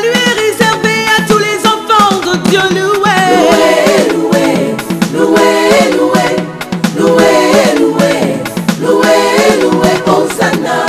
lui est réservé à tous les enfants de Dieu. Loué, loué, loué, loué, loué, loué, loué, loué, Hosanna.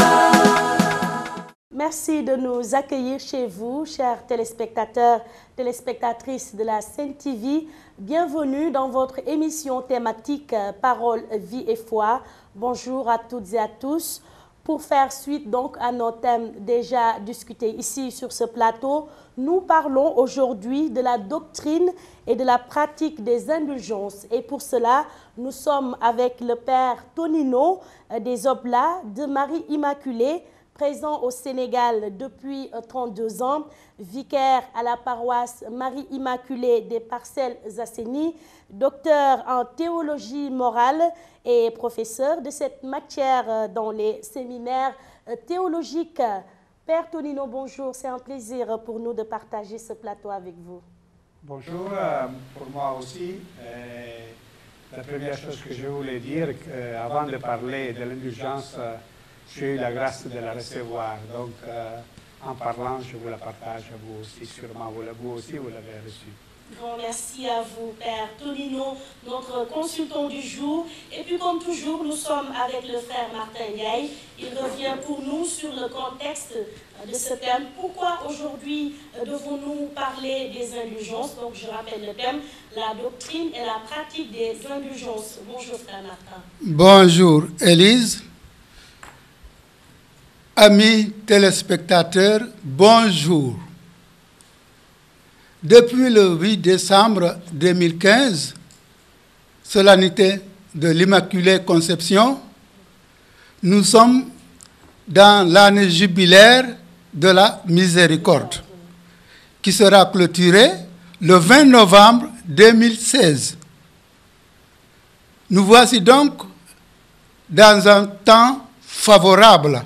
Merci de nous accueillir chez vous, chers téléspectateurs, téléspectatrices de la Sen TV. Bienvenue dans votre émission thématique Parole, vie et foi. Bonjour à toutes et à tous. Pour faire suite donc à nos thèmes déjà discutés ici sur ce plateau, nous parlons aujourd'hui de la doctrine et de la pratique des indulgences. Et pour cela, nous sommes avec le Père Tonino des Oblats de Marie Immaculée, présent au Sénégal depuis 32 ans, vicaire à la paroisse Marie Immaculée des Parcelles Assainies, docteur en théologie morale et professeur de cette matière dans les séminaires théologiques. Père Tonino, bonjour, c'est un plaisir pour nous de partager ce plateau avec vous. Bonjour, pour moi aussi. La première chose que je voulais dire, avant de parler de l'indulgence, j'ai eu la grâce de la recevoir. Donc, en parlant, je vous la partage à vous aussi, sûrement vous aussi, vous l'avez reçue. Bon, merci à vous, Père Tonino, notre consultant du jour. Et puis, comme toujours, nous sommes avec le frère Martin Ndiaye. Il revient pour nous sur le contexte de ce thème. Pourquoi aujourd'hui devons-nous parler des indulgences? Donc, je rappelle le thème, la doctrine et la pratique des indulgences. Bonjour, frère Martin. Bonjour, Élise. Amis téléspectateurs, bonjour. Depuis le 8 décembre 2015, solennité de l'Immaculée Conception, nous sommes dans l'année jubilaire de la miséricorde, qui sera clôturée le 20 novembre 2016. Nous voici donc dans un temps favorable,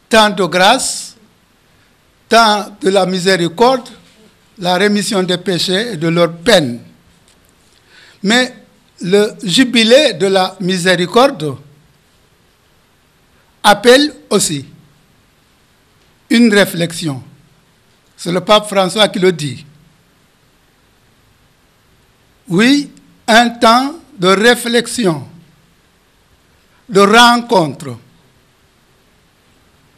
tant de grâce, tant de la miséricorde, la rémission des péchés et de leurs peines. Mais le jubilé de la miséricorde appelle aussi une réflexion. C'est le pape François qui le dit. Oui, un temps de réflexion, de rencontre,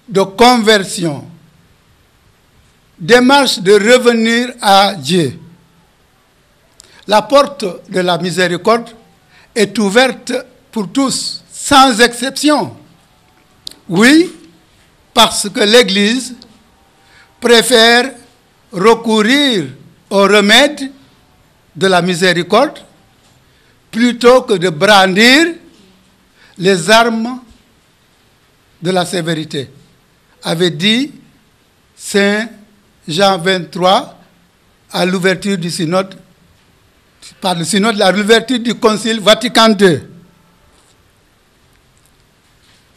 de conversion, démarche de revenir à Dieu. La porte de la miséricorde est ouverte pour tous, sans exception. Oui, parce que l'Église préfère recourir au remède de la miséricorde plutôt que de brandir les armes de la sévérité, avait dit Saint Jean 23 à l'ouverture du synode, par le synode, à l'ouverture du Concile Vatican II.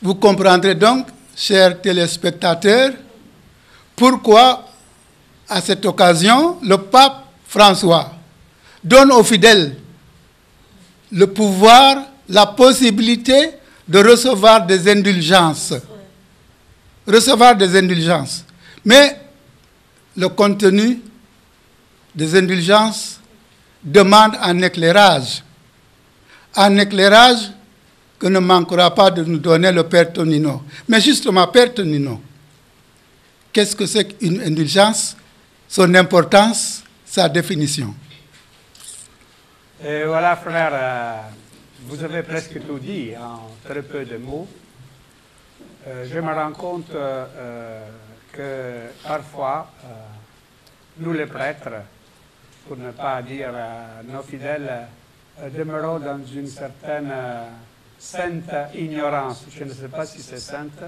Vous comprendrez donc, chers téléspectateurs, pourquoi, à cette occasion, le pape François donne aux fidèles le pouvoir, la possibilité de recevoir des indulgences. Recevoir des indulgences. Mais le contenu des indulgences demande un éclairage. Un éclairage que ne manquera pas de nous donner le Père Tonino. Mais justement, Père Tonino, qu'est-ce que c'est qu'une indulgence? Son importance, sa définition. Et voilà, frère, vous avez presque tout dit en très peu de mots. Je me rends compte que parfois, nous les prêtres, pour ne pas dire nos fidèles, demeurons dans une certaine sainte ignorance. Je ne sais pas si c'est sainte,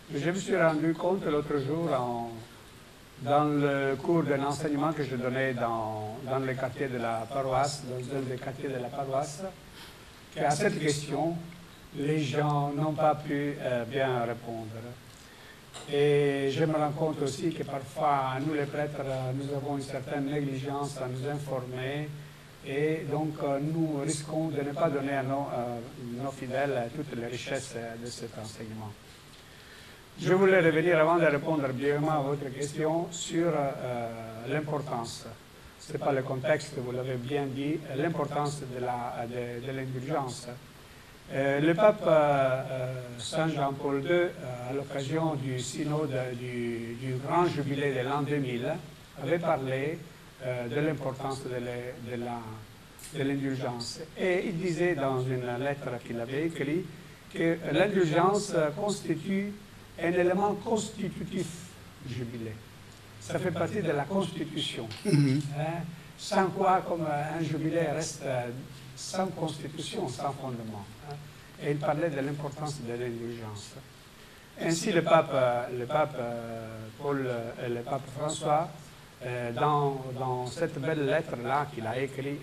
mais je me suis rendu compte l'autre jour dans le cours d'un enseignement que je donnais dans les quartiers de la paroisse, dans un des quartiers de la paroisse, qu'à cette question, les gens n'ont pas pu bien répondre. Et je me rends compte aussi que parfois, nous les prêtres, nous avons une certaine négligence à nous informer et donc nous risquons de ne pas donner à nos fidèles toutes les richesses de cet enseignement. Je voulais revenir, avant de répondre brièvement à votre question, sur l'importance. Ce n'est pas le contexte, vous l'avez bien dit, l'importance de l'indulgence. Le pape Saint Jean-Paul II, à l'occasion du synode du grand jubilé de l'an 2000, avait parlé de l'importance de l'indulgence. Et il disait dans une lettre qu'il avait écrite que l'indulgence constitue un élément constitutif du jubilé. Ça fait partie de la Constitution. Hein? Sans quoi, comme un jubilé reste sans constitution, sans fondement. Hein? Et il parlait de l'importance de l'indulgence. Ainsi, le pape Paul et le pape François, dans cette belle lettre-là qu'il a écrite,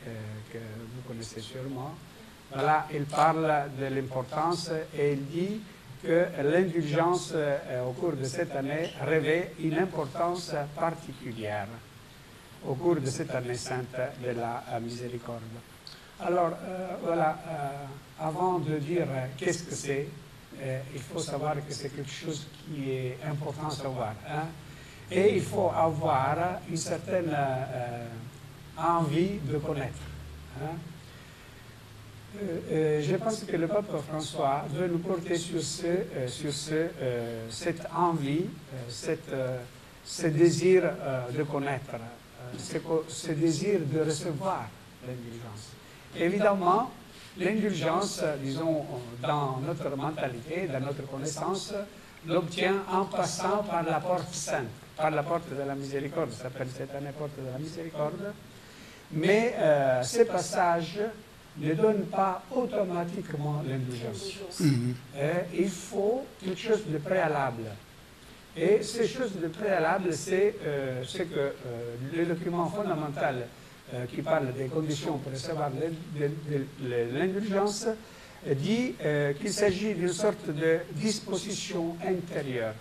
que vous connaissez sûrement, voilà, il parle de l'importance et il dit que l'indulgence, au cours de cette année, revêt une importance particulière au cours de cette année sainte de la miséricorde. Alors, voilà, avant de dire qu'est-ce que c'est, il faut savoir que c'est quelque chose qui est important à savoir. Hein? Et il faut avoir une certaine envie de connaître. Hein? Je pense que le pape François veut nous porter sur cette envie, ce désir de connaître, ce désir de recevoir l'indulgence. Évidemment, l'indulgence, disons, dans notre mentalité, dans notre connaissance, l'obtient en passant par la porte sainte, par la porte de la miséricorde. Ça s'appelle cette année porte de la miséricorde. Mais ce passage ne donne pas automatiquement l'indulgence. Il faut quelque chose de préalable. Et ces choses de préalable, c'est que le document fondamental qui parle des conditions pour recevoir l'indulgence dit qu'il s'agit d'une sorte de disposition intérieure.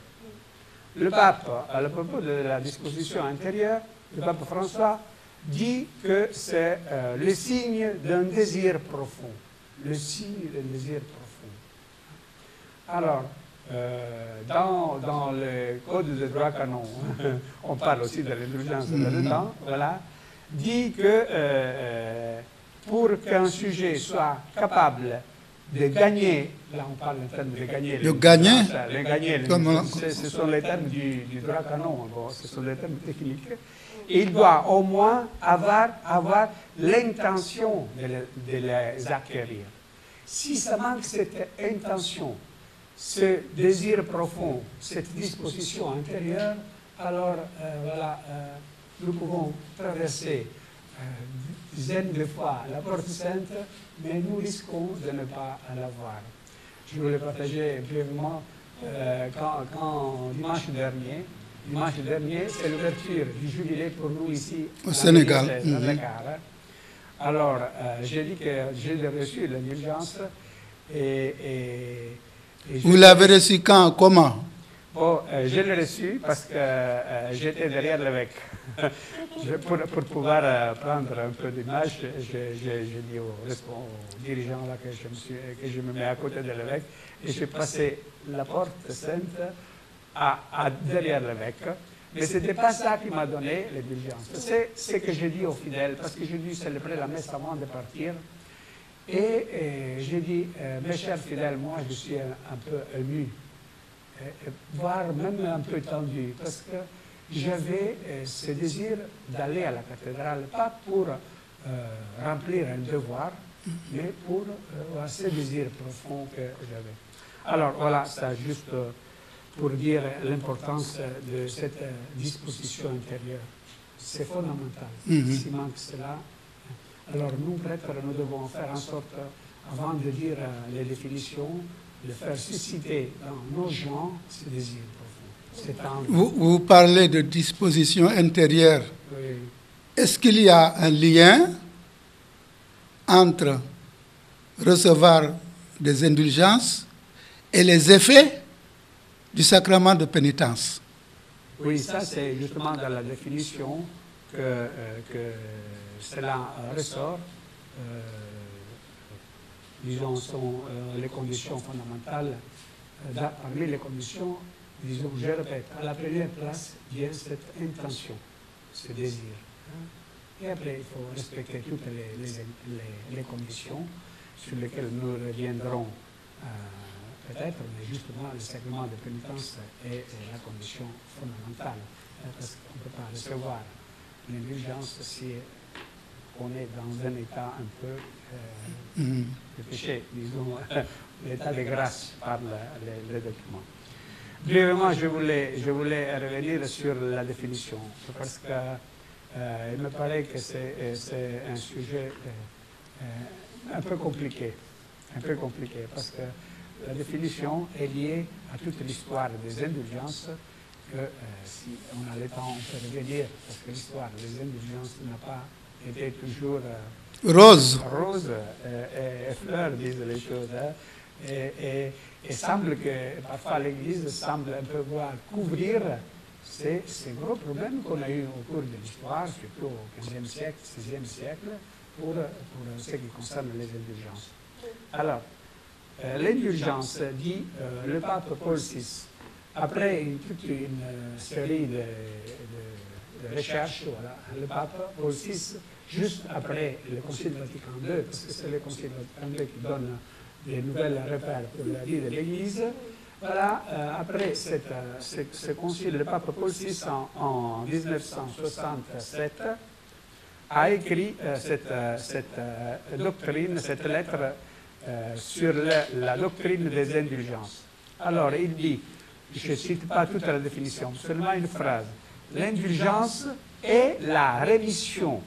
Le pape, à propos de la disposition intérieure, le pape François dit que c'est le signe d'un désir profond. Le signe d'un désir profond. Alors, dans le code de droit canon, on parle aussi de l'indulgence là-dedans, voilà, dit que pour qu'un sujet soit capable de gagner, là on parle en termes de gagner, ce sont les termes du droit canon, bon, ce sont les termes techniques. Il doit au moins avoir l'intention de les acquérir. Si ça manque cette intention, ce désir profond, cette disposition intérieure, alors voilà, nous pouvons traverser dizaines de fois la porte sainte, mais nous risquons de ne pas l'avoir. Je voulais partager brièvement quand dimanche dernier, c'est l'ouverture du jubilé pour nous ici au Sénégal. À Dakar. Alors, j'ai dit que j'ai reçu l'indulgence et vous l'avez reçu quand, comment? Bon, je l'ai reçu parce que j'étais derrière l'évêque. Pour pouvoir prendre un peu d'image, j'ai dit au dirigeant là que je me mets à côté de l'évêque et j'ai passé la porte sainte derrière l'évêque. Mais ce n'était pas ça qui m'a donné l'indulgence. C'est ce que j'ai dit aux fidèles, parce que j'ai dû célébrer la messe avant de partir. Et j'ai dit, mes chers fidèles, moi je suis un peu ému, voire même un peu tendu, parce que j'avais ce désir d'aller à la cathédrale, pas pour remplir un devoir, mais pour ce désir profond que j'avais. Alors voilà, c'est juste pour dire l'importance de cette disposition intérieure. C'est fondamental. S'il manque cela, alors nous, prêtres, nous devons faire en sorte, avant de dire les définitions, de faire susciter dans nos gens ce désir profond. Vous parlez de disposition intérieure. Oui. Est-ce qu'il y a un lien entre recevoir des indulgences et les effets du sacrement de pénitence? Oui, ça c'est justement dans la définition que cela ressort. Disons, sont les conditions fondamentales. Parmi les conditions, disons, je répète, à la première place vient cette intention, ce désir. Et après, il faut respecter toutes les conditions sur lesquelles nous reviendrons peut-être, mais justement, le sacrement de pénitence est la condition fondamentale, parce qu'on ne peut pas recevoir l'indulgence si on est dans un état un peu de péché, disons, l'état de grâce par les documents. Brièvement, je voulais revenir sur la définition, parce que il me paraît que c'est un sujet un peu compliqué, parce que la définition est liée à toute l'histoire des indulgences, que si on a le temps, on peut revenir, parce que l'histoire des indulgences n'a pas été toujours rose et fleur, disent les choses. Et semble que parfois l'Église semble un peu vouloir couvrir ces gros problèmes qu'on a eu au cours de l'histoire, surtout au XVe siècle, XVIe siècle, pour ce qui concerne les indulgences. Alors, l'indulgence, dit le pape Paul VI, après toute une série de recherches, voilà, le pape Paul VI, juste après le Concile Vatican II, parce que c'est le Concile Vatican II qui donne des nouvelles repères pour la vie de l'Église, voilà, après ce concile, le pape Paul VI, en 1967, a écrit cette doctrine, cette lettre sur la doctrine des indulgences. Alors, il dit, je ne cite pas toute la définition, seulement une phrase, l'indulgence est la rémission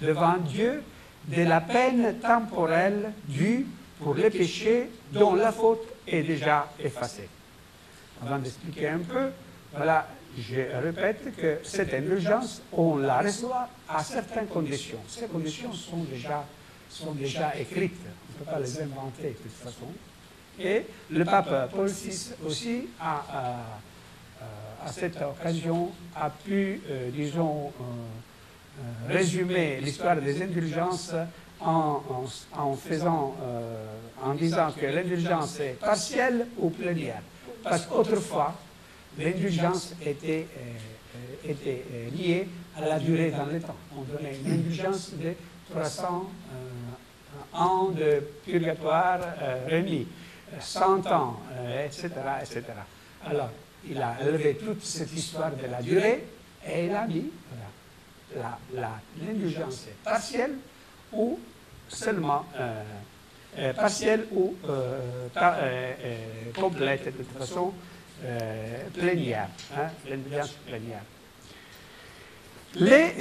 devant Dieu de la peine temporelle due pour les péchés dont la faute est déjà effacée. Avant d'expliquer un peu, voilà, je répète que cette indulgence, on la reçoit à certaines conditions. Ces conditions sont déjà écrites, on ne peut pas les inventer de toute façon. Et le pape Paul VI aussi, à cette occasion, a pu, disons, résumer l'histoire des indulgences en disant que l'indulgence est partielle ou plénière. Parce qu'autrefois, l'indulgence était liée à la durée dans le temps. On donnait une indulgence de 300 ans de purgatoire remis, 100 ans, etc., etc. Alors, il a élevé toute cette histoire de la durée et il a mis l'indulgence est partielle ou seulement partielle ou complète, de toute façon plénière, l'indulgence plénière.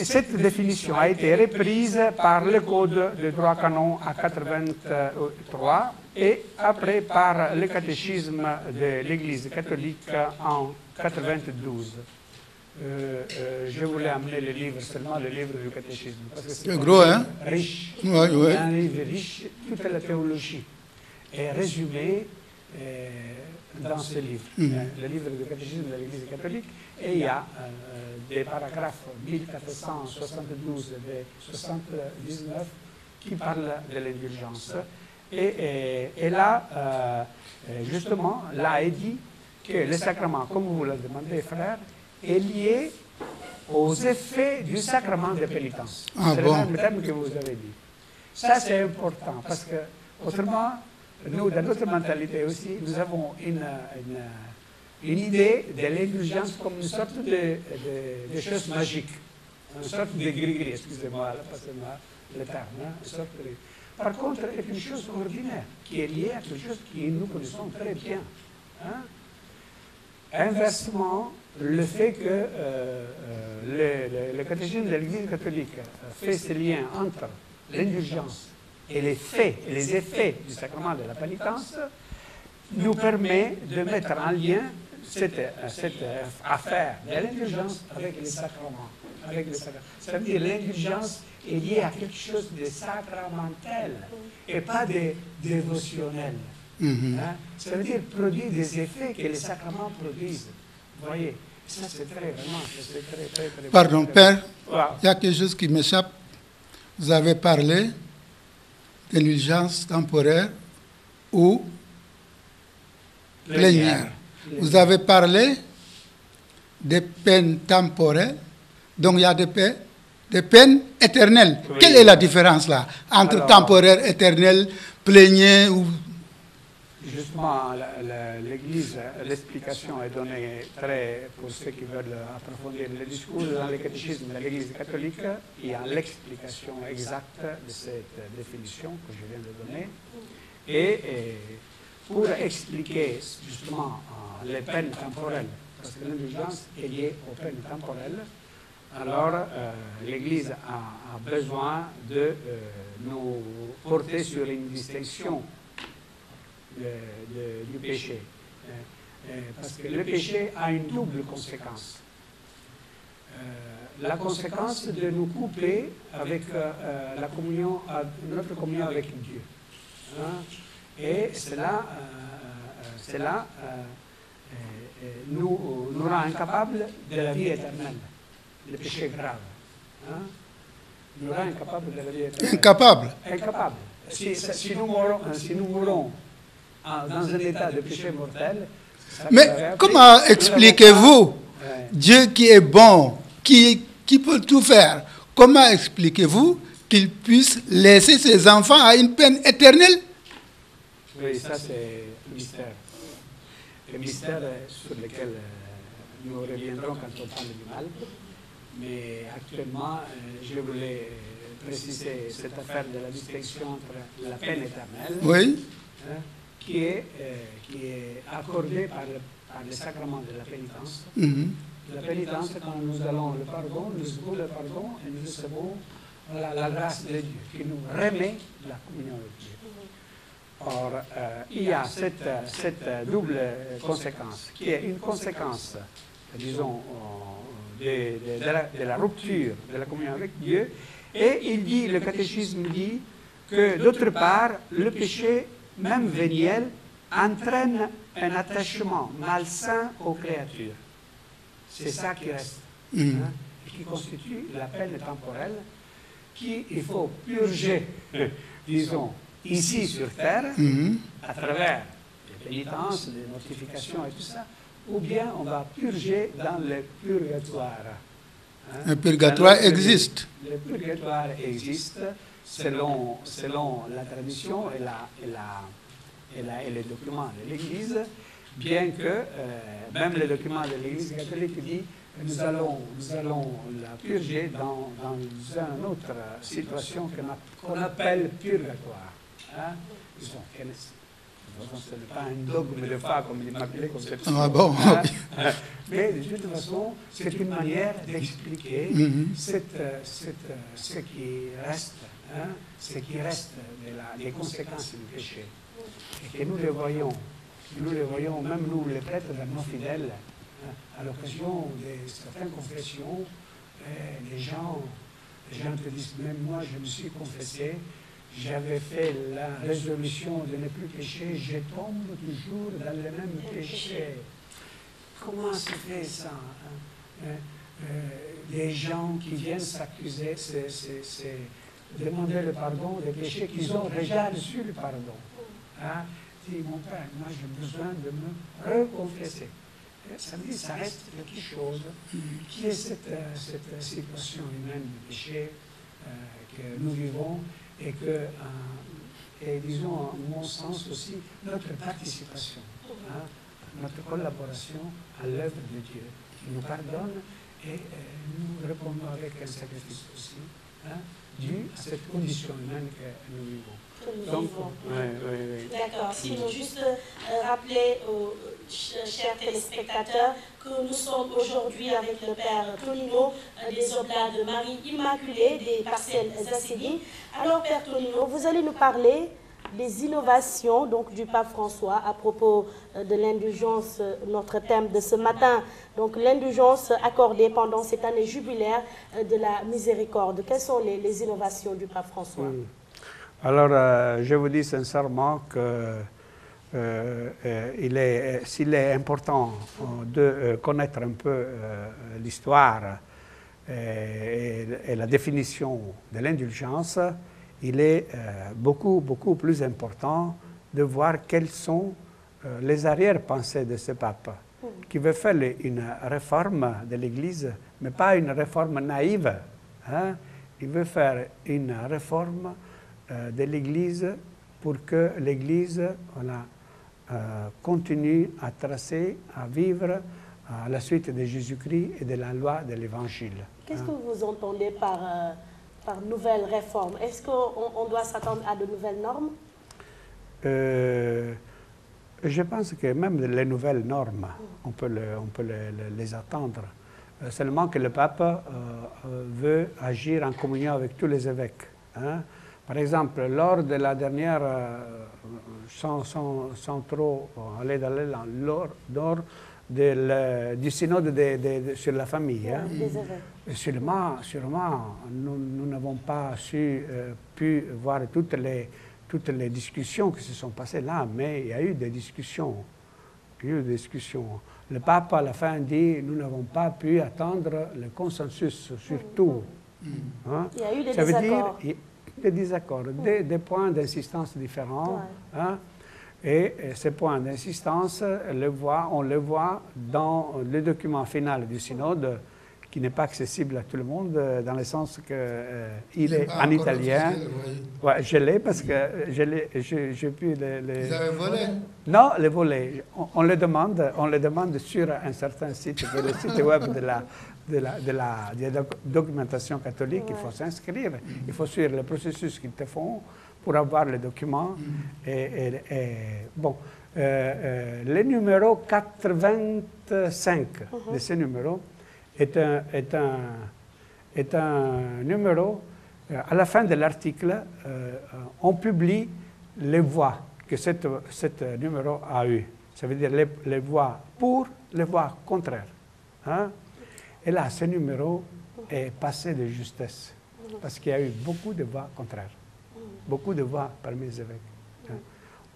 Cette définition a été reprise par le Code de droit canon à 83 et après par le catéchisme de l'Église catholique en 92. Je voulais amener le livre, seulement le livre du catéchisme, parce que c'est gros, hein? Riche, ouais. Un livre riche, toute la théologie est résumée dans ce livre, le livre du catéchisme de l'Église catholique, et il y a des paragraphes 1472 et 79 qui parlent de l'indulgence. Et là, justement, là est dit que le sacrement, comme vous le demandez, frère, est lié aux effets du sacrement de pénitence. C'est le même terme que vous avez dit. Ça, c'est important, parce que, autrement, nous, dans notre mentalité aussi, nous avons une idée de l'indulgence comme une sorte de chose magique, une sorte de gris-gris, excusez-moi, passez-moi le terme. Par contre, c'est une chose ordinaire, qui est liée à quelque chose que nous connaissons très bien. Inversement, le fait que le catéchisme de l'Église catholique fait ce lien entre l'indulgence et les faits et les effets du sacrement de la pénitence nous permet de mettre en lien cette affaire de l'indulgence avec les sacrements. Ça veut dire que l'indulgence est liée à quelque chose de sacramentel et pas de dévotionnel. Ça veut dire produire des effets que les sacrements produisent. Vous voyez, ça c'est très Pardon, Père, wow. Il y a quelque chose qui m'échappe. Vous avez parlé d'indulgence temporaire ou plénière. Vous avez parlé des peines temporaires, donc il y a des peines éternelles. Oui. Quelle est la différence là entre Alors, temporaire, éternel, plénier ou... Justement, l'Église, l'explication est donnée pour ceux qui veulent approfondir le discours dans le catéchisme de l'Église catholique. Il y a l'explication exacte de cette définition que je viens de donner. Et pour expliquer justement les peines temporelles, parce que l'indulgence est liée aux peines temporelles, alors l'Église a besoin de nous porter sur une distinction du péché. Parce que le péché a une double conséquence. La conséquence de nous couper avec notre communion avec Dieu. Hein? Et cela nous rend incapables de la vie éternelle. Le péché grave. Hein? Nous rend incapables de la vie éternelle. Incapable. Incapable. Si nous mourons dans un état de péché mortel. Mais comment expliquez-vous Dieu qui est bon, qui peut tout faire, comment expliquez-vous qu'il puisse laisser ses enfants à une peine éternelle? Oui, ça c'est un mystère. Le mystère sur lequel nous reviendrons quand on parle du mal. Mais actuellement, je voulais préciser cette affaire de la distinction entre la peine éternelle. Oui. Hein, qui est accordé par le sacrement de la pénitence. La pénitence, quand nous allons le pardon, nous recevons le pardon et nous recevons la grâce de Dieu qui nous remet la communion avec Dieu. Or, il y a cette double conséquence, qui est une conséquence, disons, de la rupture de la communion avec Dieu, et le catéchisme dit que d'autre part, le péché même véniel, entraîne un attachement malsain aux créatures. C'est ça qui reste, hein, et qui constitue la peine temporelle qu'il faut purger, disons, ici sur terre, à travers les pénitences, les mortifications et tout ça, ou bien on va purger dans le purgatoire. Hein. Un purgatoire existe. Le purgatoire existe. Selon la tradition et les documents de l'Église, bien que même les documents de l'Église catholique disent que nous allons la purger dans une autre situation qu'on appelle purgatoire. Hein? Ce n'est pas un dogme de foi comme l'Immaculée Conception. Ah bon, Hein? Mais de toute façon, c'est une manière d'expliquer ce qui reste. Hein, ce qui reste des conséquences du péché. Et que nous le voyons, même nous, les prêtres non fidèles, hein, à l'occasion de certaines confessions, les gens te disent, même moi je me suis confessé, j'avais fait la résolution de ne plus pécher, je tombe toujours dans le même péché. Comment se fait ça, hein? Les gens qui viennent s'accuser, c'est demander le pardon des péchés qu'ils ont déjà reçu le pardon. Hein? Dit, mon Père, moi j'ai besoin de me reconfesser. Ça me dit, ça reste quelque chose qui est cette situation humaine du péché que nous vivons et que, et disons, en mon sens aussi, notre participation, hein, notre collaboration à l'œuvre de Dieu qui nous pardonne et nous répondons avec un sacrifice aussi. Hein, dû à cette condition humaine que nous vivons. D'accord. Si nous juste rappeler aux chers téléspectateurs que nous sommes aujourd'hui avec le Père Tonino des Oblats de Marie Immaculée des Parcelles Assainies. Alors, Père Tonino, vous allez nous parler des innovations donc, du pape François à propos de l'indulgence, notre thème de ce matin. Donc l'indulgence accordée pendant cette année jubilaire de la miséricorde. Quelles sont les innovations du pape François? Alors, je vous dis sincèrement que s'il est important de connaître un peu l'histoire et la définition de l'indulgence, il est beaucoup plus important de voir quelles sont les arrière-pensées de ce pape. qui veut faire une réforme de l'Église, mais pas une réforme naïve. Hein? Il veut faire une réforme de l'Église pour que l'Église continue à tracer, à vivre à la suite de Jésus-Christ et de la loi de l'Évangile. Qu'est-ce que vous entendez par nouvelle réforme? Est-ce qu'on doit s'attendre à de nouvelles normes? Je pense que même les nouvelles normes, on peut les attendre. Seulement que le pape veut agir en communion avec tous les évêques. Hein. Par exemple, lors de la dernière, sans trop aller dans l'élan, lors du synode sur la famille, hein, sûrement nous n'avons pas pu voir toutes les discussions qui se sont passées là, mais il y a eu des discussions. Le pape, à la fin, dit nous n'avons pas pu attendre le consensus sur tout. Hein? Il y a eu des Ça veut désaccords. dire des désaccords, des points d'insistance différents. Hein? Et ces points d'insistance, on les voit dans le document final du synode, qui n'est pas accessible à tout le monde, dans le sens qu'il est en italien. Ouais, je l'ai parce que j'ai pu les... Vous avez volé? Non, les voler. On le demande sur un certain site, qui est le site web de la documentation catholique. Il faut s'inscrire, il faut suivre le processus qu'ils te font pour avoir les documents. Bon, le numéro 85 de ce numéro est un numéro, à la fin de l'article, on publie les voix que ce numéro a eues. Ça veut dire les voix pour, les voix contraires. Hein? Et là, ce numéro est passé de justesse, parce qu'il y a eu beaucoup de voix contraires, beaucoup de voix parmi les évêques. Hein?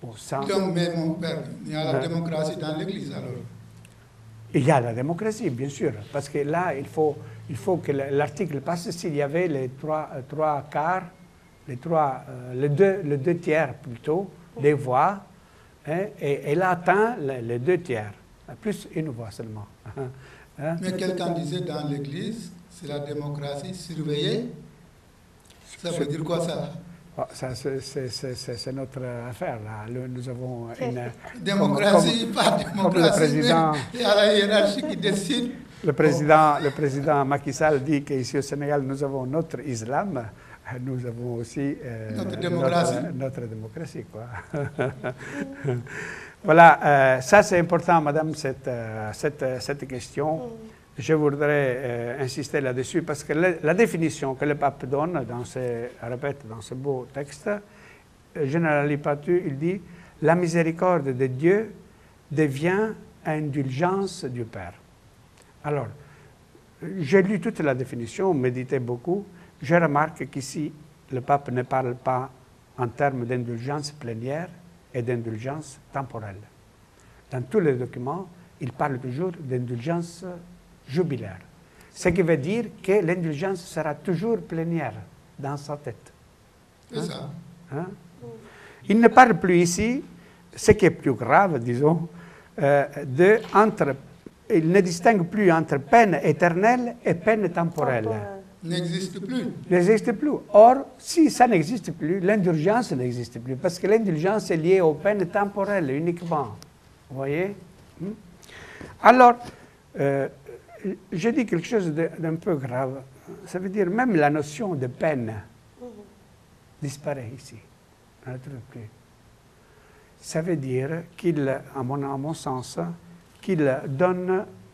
Bon, Donc, mais mon père, il y a la démocratie dans l'Église alors? Il y a la démocratie, bien sûr, parce que là, il faut que l'article passe s'il y avait les trois quarts, les deux tiers plutôt, des voix, hein, et elle atteint les deux tiers, plus une voix seulement. Hein? Mais quelqu'un disait dans l'Église, c'est la démocratie surveillée. Ça veut dire quoi ça? Oh, ça, c'est notre affaire, là. Nous avons une... Démocratie, pas démocratie, mais il y a la hiérarchie qui décide. Le président Macky Sall dit qu'ici au Sénégal, nous avons notre islam, nous avons aussi notre démocratie. Quoi. Voilà, ça c'est important, madame, cette question. Je voudrais insister là-dessus parce que la définition que le pape donne dans ce beau texte, Generali Patu, il dit « La miséricorde de Dieu devient indulgence du Père ». Alors, j'ai lu toute la définition, médité beaucoup. Je remarque qu'ici, le pape ne parle pas en termes d'indulgence plénière et d'indulgence temporelle. Dans tous les documents, il parle toujours d'indulgence jubilaire. Ce qui veut dire que l'indulgence sera toujours plénière dans sa tête. C'est ça. Hein? Il ne parle plus ici, ce qui est plus grave, disons, il ne distingue plus entre peine éternelle et peine temporelle. N'existe plus. N'existe plus. Or, si ça n'existe plus, l'indulgence n'existe plus, parce que l'indulgence est liée aux peines temporelles uniquement. Vous voyez? Alors, je dis quelque chose d'un peu grave. Ça veut dire même la notion de peine disparaît ici. Ça veut dire qu'il, à mon sens, qu'il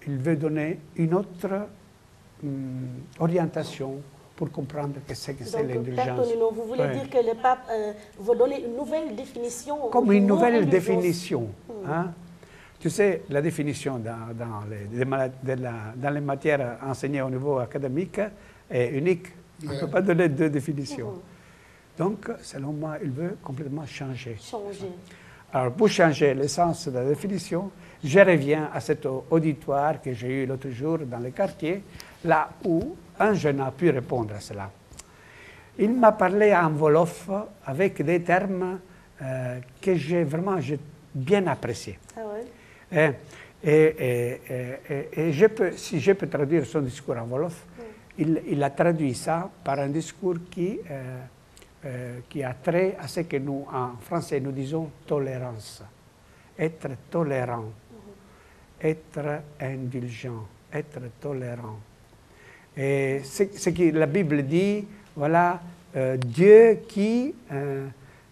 veut donner une autre orientation pour comprendre que c'est l'indulgence. Vous voulez dire que le pape veut donner une nouvelle définition? Comme une nouvelle définition. Hein? Tu sais, la définition dans les matières enseignées au niveau académique est unique. On ne peut pas donner deux définitions. Donc, selon moi, il veut complètement changer. Alors, pour changer l'essence de la définition, je reviens à cet auditoire que j'ai eu l'autre jour dans le quartier, là où un jeune a pu répondre à cela. Il m'a parlé en Wolof avec des termes que j'ai bien appréciés. Ah ouais. Et si je peux traduire son discours en Wolof, il a traduit ça par un discours qui a trait à ce que nous, en français, nous disons tolérance. Être tolérant, être indulgent, être tolérant. Et ce que la Bible dit, voilà, Dieu qui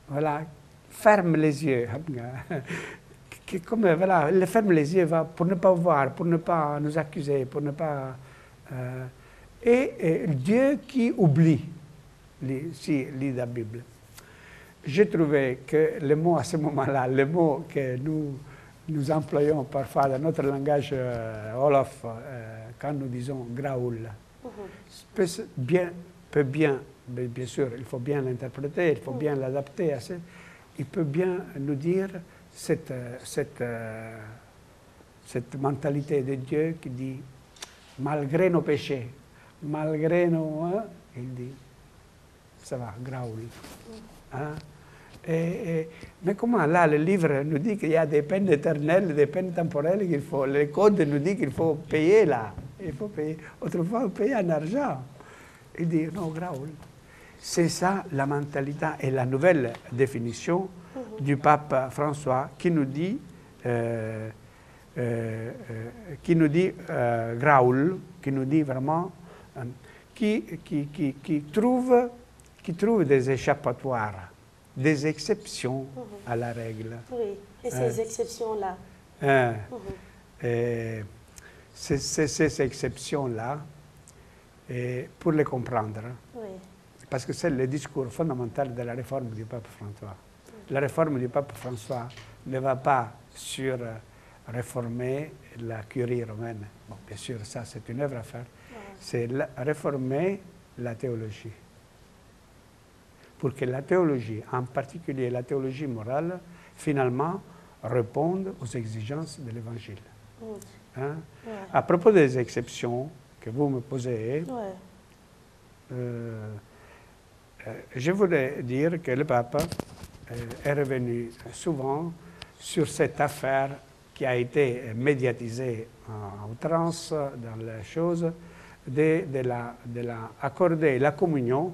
voilà, ferme les yeux. Comme, voilà, il ferme les yeux pour ne pas voir, pour ne pas nous accuser, pour ne pas... et Dieu qui oublie, si lit la Bible. J'ai trouvé que le mot à ce moment-là, le mot que nous employons parfois dans notre langage Wolof, quand nous disons graoul, peut bien, bien sûr, il faut bien l'interpréter, il faut bien l'adapter à ça, il peut bien nous dire cette mentalité de Dieu qui dit, malgré nos péchés, malgré nos... il dit, ça va, graoul. Hein? Mais comment là, le livre nous dit qu'il y a des peines éternelles, des peines temporelles, qu'il faut, le code nous dit qu'il faut payer là. Il faut payer. Autrefois, on payait en argent. Il dit, non, graoul. C'est ça la mentalité et la nouvelle définition du pape François qui nous dit graoul, qui nous dit vraiment, qui trouve des échappatoires, des exceptions à la règle. Oui, et ces exceptions-là. Ces exceptions-là, pour les comprendre, parce que c'est le discours fondamental de la réforme du pape François. La réforme du pape François ne va pas sur réformer la curie romaine. Bon, bien sûr, ça c'est une œuvre à faire. C'est réformer la théologie. Pour que la théologie, en particulier la théologie morale, finalement, réponde aux exigences de l'Évangile. Hein? À propos des exceptions que vous me posez, je voudrais dire que le pape est revenu souvent sur cette affaire qui a été médiatisée en outrance dans les choses, d'accorder la communion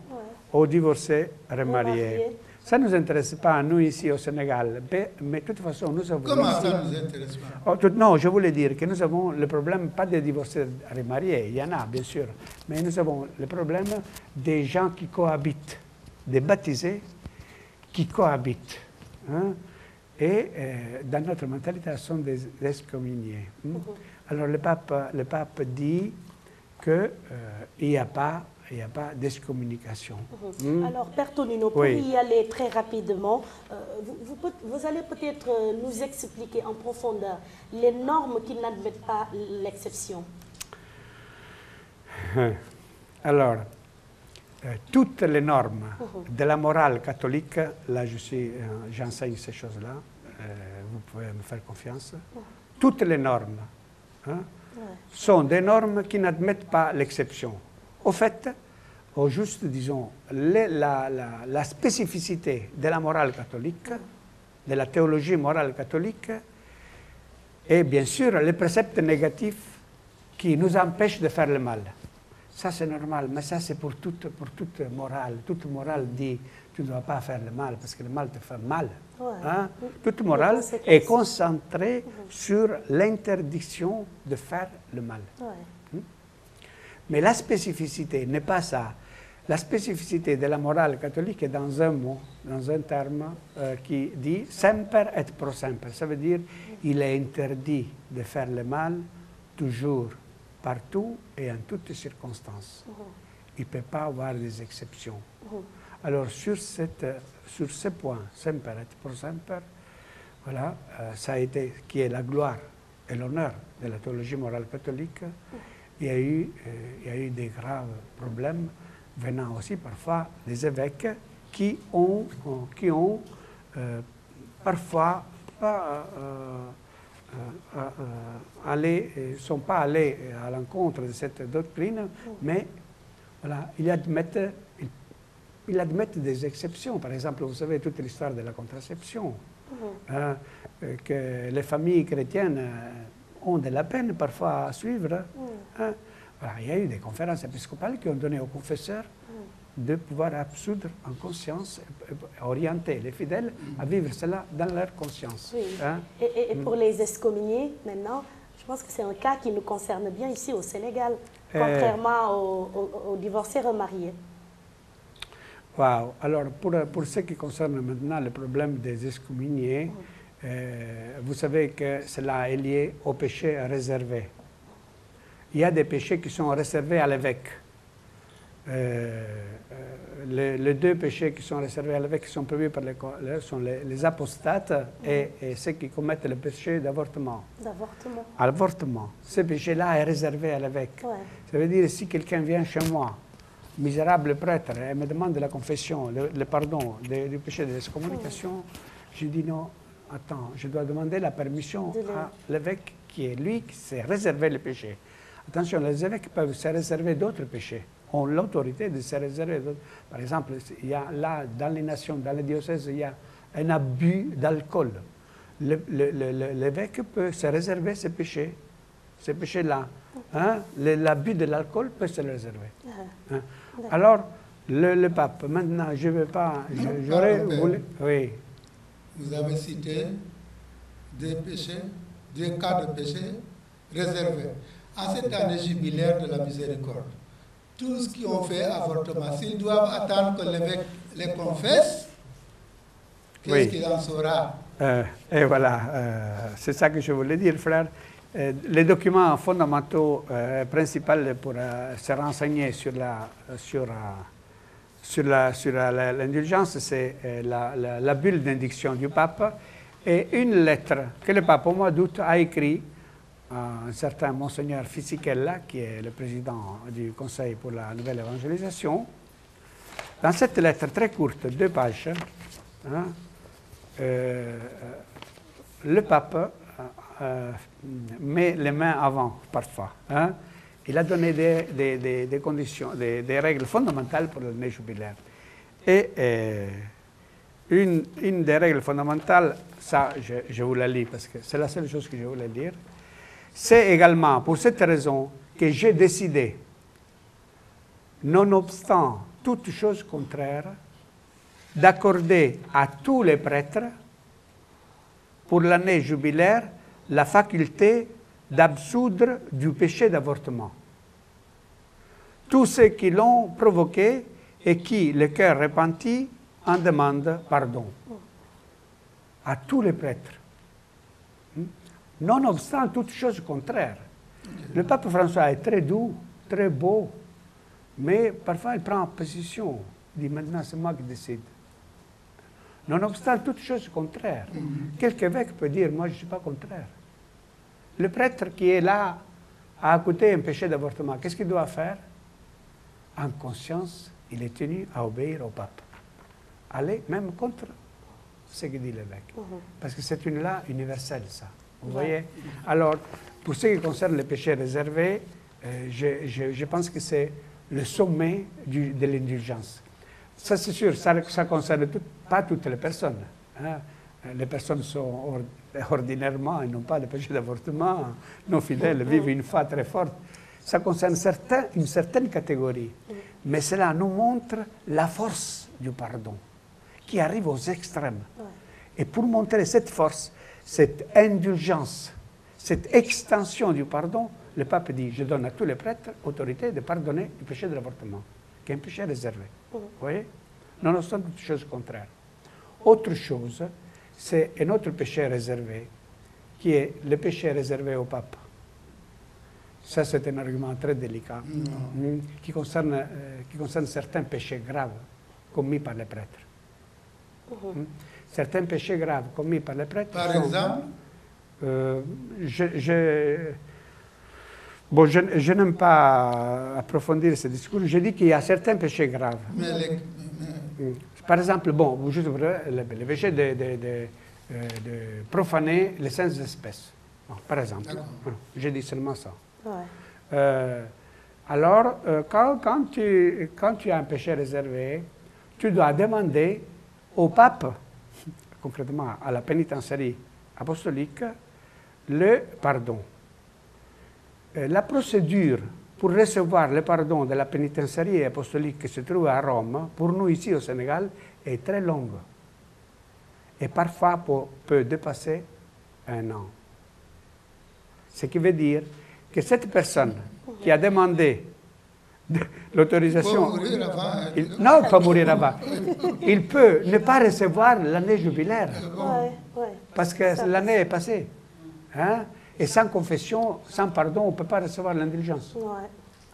aux divorcés remariés. Ça ne nous intéresse pas, nous, ici au Sénégal. Mais de toute façon, nous avons... Comment ça ne nous intéresse pas? Non, je voulais dire que nous avons le problème, pas des divorcés remariés, il y en a, bien sûr, mais nous avons le problème des gens qui cohabitent, des baptisés qui cohabitent. Hein? Et dans notre mentalité, ce sont des excommuniés. Alors le pape dit qu'il n'y a pas d'excommunication. Alors, Père Tonino, pour y aller très rapidement, vous allez peut-être nous expliquer en profondeur les normes qui n'admettent pas l'exception. Alors, toutes les normes de la morale catholique, là j'enseigne ces choses-là, vous pouvez me faire confiance, toutes les normes sont des normes qui n'admettent pas l'exception. Au fait, au juste, disons, la spécificité de la morale catholique, de la théologie morale catholique, est bien sûr les préceptes négatifs qui nous empêchent de faire le mal. Ça, c'est normal, mais ça, c'est pour toute morale. Toute morale dit, tu ne dois pas faire le mal, parce que le mal te fait mal. Hein? Toute morale est concentrée sur l'interdiction de faire le mal. Mais la spécificité n'est pas ça. La spécificité de la morale catholique est dans un mot, dans un terme qui dit « semper et pro semper ». Ça veut dire il est interdit de faire le mal toujours, partout et en toutes circonstances. Il ne peut pas avoir des exceptions. Alors sur ce point, « semper et pro semper », voilà, ça a été, qui est la gloire et l'honneur de la théologie morale catholique. Il y a eu des graves problèmes venant aussi parfois des évêques qui ont parfois pas sont pas allés à l'encontre de cette doctrine, mais voilà, ils admettent des exceptions. Par exemple, vous savez toute l'histoire de la contraception, que les familles chrétiennes ont de la peine parfois à suivre. Hein. Voilà, il y a eu des conférences épiscopales qui ont donné aux confesseurs de pouvoir absoudre en conscience, orienter les fidèles à vivre cela dans leur conscience. Oui. Hein. Et pour les excommuniés, maintenant, je pense que c'est un cas qui nous concerne bien ici au Sénégal, contrairement aux divorcés remariés. Wow. Alors, pour ce qui concerne maintenant le problème des excommuniés, vous savez que cela est lié aux péchés réservés. Il y a des péchés qui sont réservés à l'évêque. Les deux péchés qui sont réservés à l'évêque, qui sont prévus par sont les apostates et ceux qui commettent le péché d'avortement. D'avortement. L'avortement. Ce péché-là est réservé à l'évêque. Ouais. Ça veut dire si quelqu'un vient chez moi, misérable prêtre, et me demande la confession, le pardon du péché de l'excommunication, je dis non, attends, je dois demander la permission à l'évêque qui est lui qui s'est réservé le péché. Attention, les évêques peuvent se réserver d'autres péchés, ont l'autorité de se réserver d'autres. Par exemple, il y a là, dans les nations, dans les diocèses, il y a un abus d'alcool. L'évêque peut se réserver ces péchés-là. Hein? L'abus de l'alcool peut se le réserver. Hein? Alors, le pape, maintenant, je ne veux pas... J'aurais voulu... Oui. Vous avez cité des péchés, des cas de péché réservés. En cette année jubilaire de la miséricorde, tous qui ont fait avortement, s'ils doivent attendre que l'évêque les confesse, qu'est-ce qu'il en saura? Et voilà, c'est ça que je voulais dire, frère. Les documents fondamentaux principaux pour se renseigner sur l'indulgence, c'est la bulle d'indiction du pape et une lettre que le pape, au mois d'août, a écrite à un certain Monseigneur Fisichella, qui est le président du Conseil pour la nouvelle évangélisation. Dans cette lettre très courte, 2 pages, hein, le pape met les mains avant, parfois. Hein. Il a donné des conditions, des règles fondamentales pour l'année jubilaire. Et une des règles fondamentales, ça, je vous la lis parce que c'est la seule chose que je voulais dire, c'est également pour cette raison que j'ai décidé, nonobstant toute chose contraire, d'accorder à tous les prêtres, pour l'année jubilaire, la faculté d'absoudre du péché d'avortement. Tous ceux qui l'ont provoqué et qui, le cœur repenti, en demandent pardon. À tous les prêtres. Nonobstant toute chose contraire. Le pape François est très doux, très beau, mais parfois il prend position. Il dit maintenant c'est moi qui décide. Nonobstant toute chose contraire. Quelque évêque peut dire moi je ne suis pas contraire. Le prêtre qui est là à écouter un péché d'avortement, qu'est-ce qu'il doit faire? En conscience, il est tenu à obéir au pape. Aller même contre ce que dit l'évêque. Parce que c'est une loi universelle, ça. Vous voyez? Alors, pour ce qui concerne les péchés réservés, je pense que c'est le sommet de l'indulgence. Ça, c'est sûr, ça ne concerne pas toutes les personnes. Hein. Les personnes sont ordinairement, ils n'ont pas de péché d'avortement. Nos fidèles vivent une foi très forte. Ça concerne une certaine catégorie. Mais cela nous montre la force du pardon, qui arrive aux extrêmes. Et pour montrer cette force, cette indulgence, cette extension du pardon, le pape dit, je donne à tous les prêtres l'autorité de pardonner le péché de l'avortement, qui est un péché réservé. Vous voyez? Nonobstant toute chose contraire. Autre chose, c'est un autre péché réservé, qui est le péché réservé au pape. Ça, c'est un argument très délicat, qui concerne certains péchés graves commis par les prêtres. Certains péchés graves commis par les prêtres. Par exemple, je n'aime pas approfondir ce discours. Je dis qu'il y a certains péchés graves. Par exemple, le péché de profaner les saintes espèces. Bon, par exemple, je dis seulement ça. Alors, quand tu as un péché réservé, tu dois demander au pape, concrètement à la pénitentiarie apostolique, le pardon. la procédure pour recevoir le pardon de la pénitentiarie apostolique qui se trouve à Rome, pour nous ici au Sénégal, est très longue. Et parfois peut dépasser 1 an. Ce qui veut dire que cette personne qui a demandé l'autorisation... Non, pas mourir avant. Il peut ne pas recevoir l'année jubilaire. Parce que l'année est passée. Hein? Et sans confession, sans pardon, on ne peut pas recevoir l'indulgence.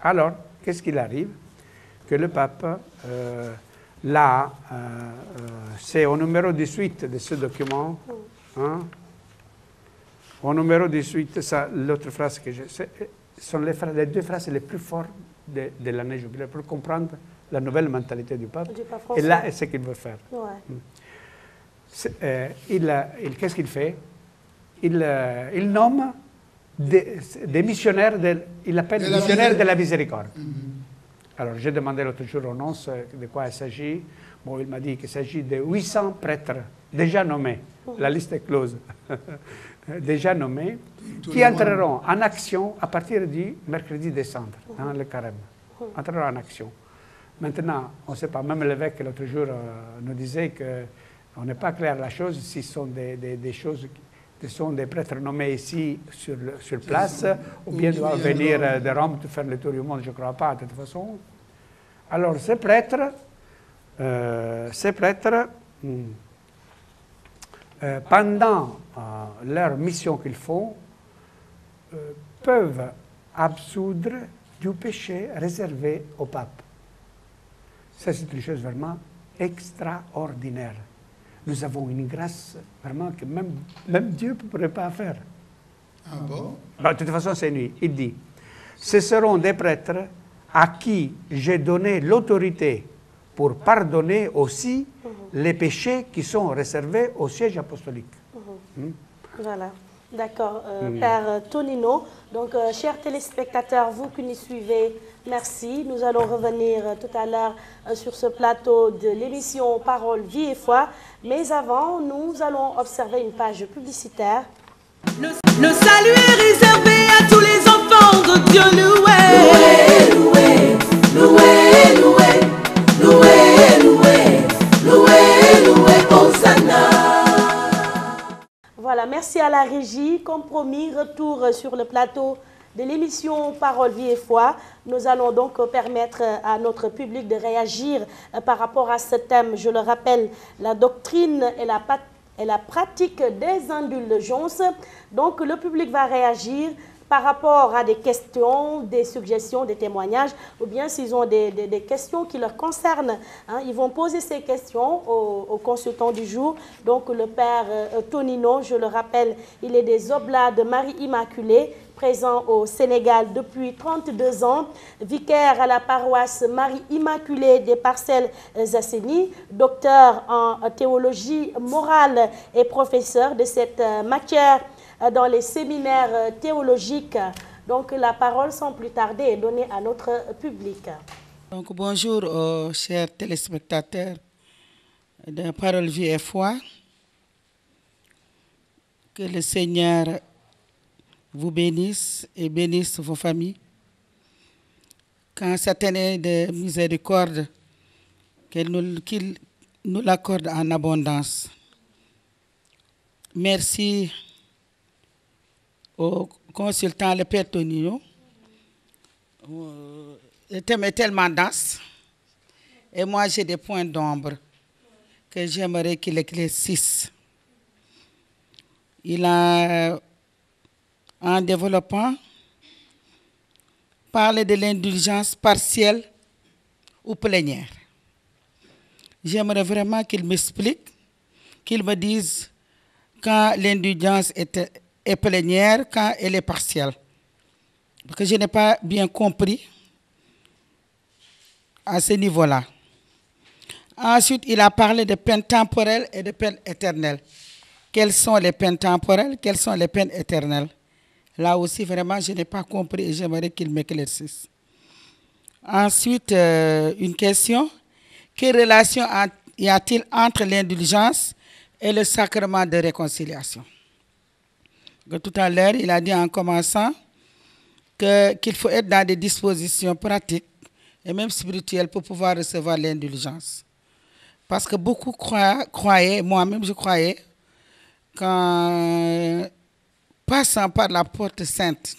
Alors, qu'est-ce qu'il arrive? Que le pape, là, c'est au numéro 18 de ce document, hein? Au numéro 18, l'autre phrase que sont les 2 phrases les plus fortes de l'année jubilaire pour comprendre la nouvelle mentalité du pape. Et là, c'est ce qu'il veut faire. Qu'est-ce qu'il fait? Il nomme des missionnaires, il appelle missionnaires de la miséricorde. Alors, j'ai demandé l'autre jour au nonce de quoi il s'agit. Bon, il m'a dit qu'il s'agit de 800 prêtres déjà nommés. La liste est close. Déjà nommés, qui entreront en action à partir du mercredi décembre, dans le carême. Entreront en action. Maintenant, on ne sait pas, même l'évêque l'autre jour nous disait qu'on n'est pas clair la chose, si ce sont des choses qui sont des prêtres nommés ici sur place, ou bien doivent venir de Rome pour faire le tour du monde, je ne crois pas, de toute façon. Alors, ces prêtres pendant leur mission qu'ils font, peuvent absoudre du péché réservé au pape. Ça, c'est une chose vraiment extraordinaire. Nous avons une grâce vraiment que même Dieu ne pourrait pas faire. Ah bon? De toute façon, c'est lui. Il dit, ce seront des prêtres à qui j'ai donné l'autorité pour pardonner aussi les péchés qui sont réservés au siège apostolique. Voilà. D'accord, Père Tonino. Donc, chers téléspectateurs, vous qui nous suivez, merci. Nous allons revenir tout à l'heure sur ce plateau de l'émission Parole, Vie et Foi. Mais avant, nous allons observer une page publicitaire. Le salut est réservé à tous les enfants de Dieu. Loué, loué, loué, loué, loué, loué, loué, loué, Hosanna. Voilà, merci à la régie. Comme promis, retour sur le plateau de l'émission Parole, Vie et Foi. Nous allons donc permettre à notre public de réagir par rapport à ce thème. Je le rappelle, la doctrine et la pratique des indulgences. Donc, le public va réagir par rapport à des questions, des suggestions, des témoignages, ou bien s'ils ont des questions qui leur concernent. Hein, ils vont poser ces questions au consultant du jour. Donc, le Père Tonino, je le rappelle, il est des Oblats de Marie Immaculée, présent au Sénégal depuis 32 ans, vicaire à la paroisse Marie Immaculée des Parcelles Assainies, docteur en théologie morale et professeur de cette matière dans les séminaires théologiques. Donc la parole sans plus tarder est donnée à notre public. Donc bonjour aux chers téléspectateurs de Parole, Vie et Foi. Que le Seigneur vous bénisse et bénisse vos familles. Qu'en cette année de miséricorde, qu'il nous l'accorde en abondance. Merci au consultant, le Père Tonino. Le thème est tellement dense. Et moi, j'ai des points d'ombre que j'aimerais qu'il éclaircisse. Il a, en développant, parlé de l'indulgence partielle ou plénière. J'aimerais vraiment qu'il m'explique, qu'il me dise quand l'indulgence est plénière, quand elle est partielle. Parce que je n'ai pas bien compris à ce niveau-là. Ensuite, il a parlé de peines temporelles et de peines éternelles. Quelles sont les peines temporelles, quelles sont les peines éternelles? Là aussi, vraiment, je n'ai pas compris et j'aimerais qu'il m'éclaircisse. Ensuite, une question. Quelle relation y a-t-il entre l'indulgence et le sacrement de réconciliation? Tout à l'heure, il a dit en commençant qu'il faut être dans des dispositions pratiques et même spirituelles pour pouvoir recevoir l'indulgence. Parce que beaucoup croyaient, moi-même je croyais, qu'en passant par la porte sainte